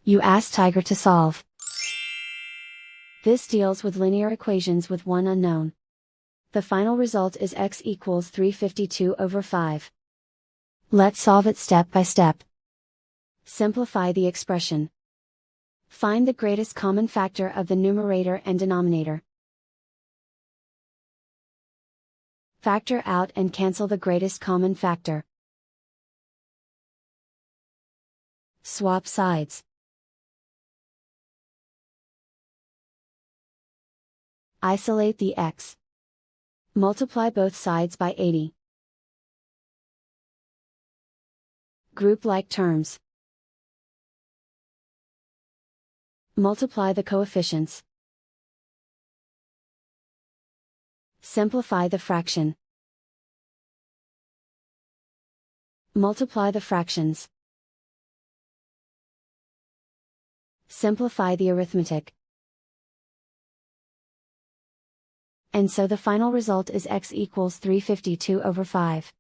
You ask Tiger to solve. This deals with linear equations with one unknown. The final result is x equals 352 over 5. Let's solve it step by step. Simplify the expression. Find the greatest common factor of the numerator and denominator. Factor out and cancel the greatest common factor. Swap sides. Isolate the x. Multiply both sides by 80. Group like terms. Multiply the coefficients. Simplify the fraction. Multiply the fractions. Simplify the arithmetic. And so the final result is x equals 352 over 5.